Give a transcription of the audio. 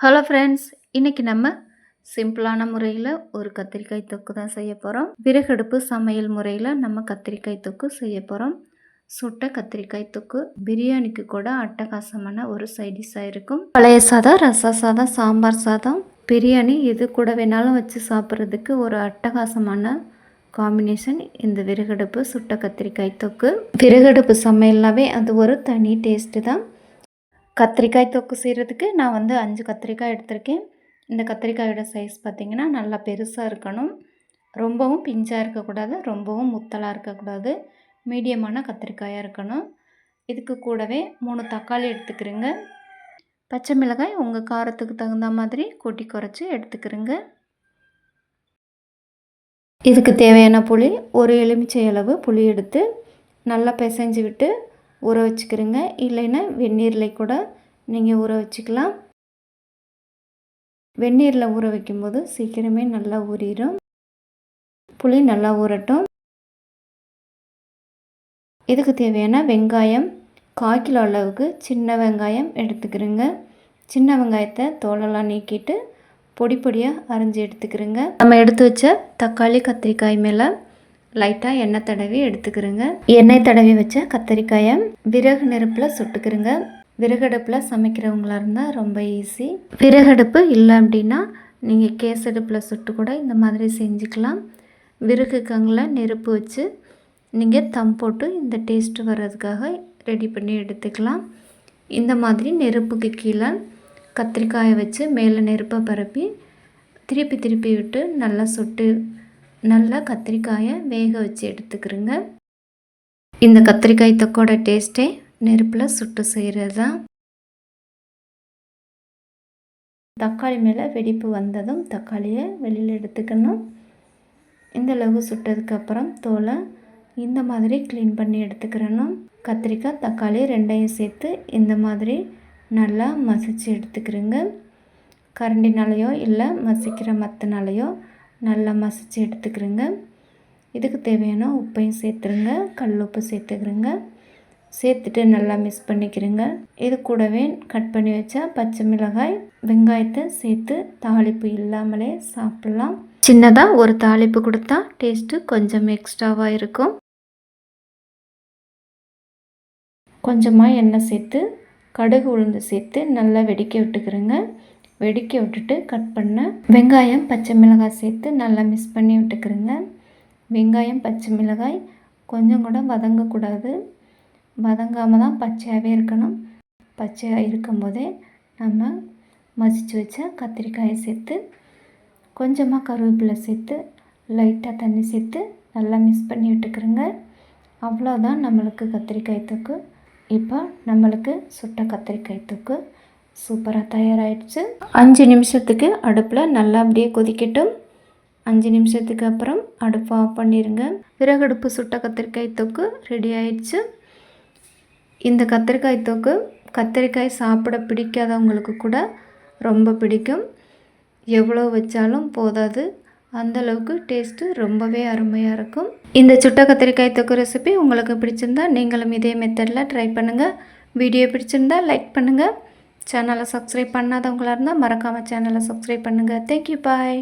Hello friends, இன்றைக்கி நம்ம சிம்பிளான முறையில் ஒரு கத்திரிக்காய் தொக்கு தான் செய்ய போகிறோம். விறகடுப்பு சமையல் முறையில் நம்ம கத்திரிக்காய் தொக்கு செய்ய போகிறோம். சுட்ட கத்திரிக்காய் தொக்கு பிரியாணிக்கு கூட அட்டகாசமான ஒரு சைடிஷாக இருக்கும். பழைய சாதம், ரச சாதம், சாம்பார் சாதம், பிரியாணி இது கூட வேணாலும் வச்சு சாப்பிட்றதுக்கு ஒரு அட்டகாசமான காம்பினேஷன் இந்த விறகடுப்பு சுட்ட கத்திரிக்காய் தொக்கு. விறகடுப்பு சமையல்னாவே அது ஒரு தனி டேஸ்ட்டு தான். கத்திரிக்காய் தொக்கு செய்கிறதுக்கு நான் 5 கத்திரிக்காய் எடுத்திருக்கேன். இந்த கத்திரிக்காயோட சைஸ் பார்த்திங்கன்னா நல்லா பெருசாக இருக்கணும். ரொம்பவும் பிஞ்சாக இருக்கக்கூடாது, ரொம்பவும் முத்தலாக இருக்கக்கூடாது. மீடியமான கத்திரிக்காயாக இருக்கணும். இதுக்கு கூடவே 3 தக்காளி எடுத்துக்கிறேங்க. பச்சை மிளகாய் உங்கள் காரத்துக்கு தகுந்த மாதிரி கூட்டி குறைச்சி எடுத்துக்கிறேங்க. இதுக்கு தேவையான புளி, ஒரு எலுமிச்சை அளவு புளி எடுத்து நல்லா பிசைஞ்சு விட்டு ஊற வச்சுக்கிறேங்க. இல்லைன்னா வெந்நீரில் கூட நீங்கள் ஊற வச்சுக்கலாம். வெந்நீரில் ஊற வைக்கும்போது சீக்கிரமே நல்லா ஊறிடும். புளி நல்லா ஊறட்டும். இதுக்கு தேவையான வெங்காயம் 1/4 கிலோ அளவுக்கு சின்ன வெங்காயம் எடுத்துக்கிறேங்க. சின்ன வெங்காயத்தை தோலெல்லாம் நீக்கிட்டு பொடி பொடியாக அரைஞ்சி எடுத்துக்கிறேங்க. நம்ம எடுத்து வச்ச தக்காளி கத்திரிக்காய் மேலே லைட்டாக எண்ணெய் தடவி எடுத்துக்கிறேங்க. எண்ணெய் தடவி வச்ச கத்திரிக்காயை விறகு நெருப்பில் சுட்டுக்கிறேங்க. விறகடுப்பில் சமைக்கிறவங்களாக இருந்தால் ரொம்ப ஈஸி. விறகடுப்பு இல்லை அப்படின்னா நீங்கள் கேஸ் அடுப்பில் சுட்டு கூட இந்த மாதிரி செஞ்சுக்கலாம். விறகு கங்கில் நெருப்பு வச்சு நீங்கள் தம் போட்டு இந்த டேஸ்ட்டு வர்றதுக்காக ரெடி பண்ணி எடுத்துக்கலாம். இந்த மாதிரி நெருப்புக்கு கீழே கத்திரிக்காயை வச்சு மேலே நெருப்பை பரப்பி திருப்பி விட்டு நல்லா சுட்டு நல்லா கத்திரிக்காயை வேக வச்சு எடுத்துக்கிறேங்க. இந்த கத்திரிக்காய் தொக்கோட டேஸ்ட்டே நெருப்பில் சுட்டு செய்கிறது தான். தக்காளி மேலே வெடிப்பு வந்ததும் தக்காளியை வெளியில் எடுத்துக்கணும். இந்த அளவு சுட்டதுக்கப்புறம் தோலை இந்த மாதிரி க்ளீன் பண்ணி எடுத்துக்கிறணும். கத்திரிக்காய் தக்காளி ரெண்டையும் சேர்த்து இந்த மாதிரி நல்லா மசிச்சு எடுத்துக்கிறேங்க. கரண்டினாலேயோ இல்லை மசிக்கிற மத்தனாலேயோ நல்லா மசிச்சு எடுத்துக்கிறேங்க. இதுக்கு தேவையான உப்பையும் சேர்த்துருங்க. கல் உப்பு சேர்த்துக்கிறேங்க. சேர்த்துட்டு நல்லா மிக்ஸ் பண்ணிக்கிறேங்க. இது கூடவே கட் பண்ணி வச்சா பச்சை மிளகாய், வெங்காயத்தை சேர்த்து தாளிப்பு இல்லாமலே சாப்பிட்லாம். சின்னதாக ஒரு தாளிப்பு கொடுத்தா டேஸ்ட்டு கொஞ்சம் எக்ஸ்ட்ராவாக இருக்கும். கொஞ்சமாக எண்ணெய் சேர்த்து கடுகு உளுந்து சேர்த்து நல்லா வெடிக்க விட்டுக்கிறேங்க. வெடிக்க விட்டுட்டு கட் பண்ண வெங்காயம் பச்சை மிளகாய் சேர்த்து நல்லா மிக்ஸ் பண்ணி விட்டுக்கிறேங்க. வெங்காயம் பச்சை மிளகாய் கொஞ்சம் கூட வதங்கக்கூடாது. வதங்காமல் தான் பச்சையாகவே இருக்கணும். பச்சையாக இருக்கும்போதே நம்ம மசிச்சு வச்ச கத்திரிக்காயை சேர்த்து கொஞ்சமாக கருவேப்பிலை சேர்த்து லைட்டாக தண்ணி சேர்த்து நல்லா மிக்ஸ் பண்ணி விட்டுக்கிறேங்க. அவ்வளோதான் நம்மளுக்கு கத்திரிக்காய் தொக்கு. இப்போ நம்மளுக்கு சுட்ட கத்திரிக்காய் தொக்கு சூப்பராக தயாராகிடுச்சு. 5 நிமிஷத்துக்கு அடுப்பில் நல்லா அப்படியே கொதிக்கட்டும். 5 நிமிஷத்துக்கு அப்புறம் அடுப்பை ஆஃப் பண்ணிடுங்க. விறகடுப்பு சுட்ட கத்திரிக்காய் தொக்கு ரெடி ஆயிடுச்சு. இந்த கத்திரிக்காய் தொக்கு கத்திரிக்காய் சாப்பிட பிடிக்காதவங்களுக்கு கூட ரொம்ப பிடிக்கும். எவ்வளோ வச்சாலும் போதாது, அந்தளவுக்கு டேஸ்ட்டு ரொம்பவே அருமையாக இருக்கும். இந்த சுட்ட கத்திரிக்காய் தொக்கு ரெசிபி உங்களுக்கு பிடிச்சிருந்தா நீங்களும் இதே மெத்தடில் ட்ரை பண்ணுங்கள். வீடியோ பிடிச்சிருந்தா லைக் பண்ணுங்கள். சேனலை சப்ஸ்கிரைப் பண்ணாதவங்களாக இருந்தால் மறக்காமல் சேனலை சப்ஸ்கிரைப் பண்ணுங்கள். தேங்க்யூ, பாய்.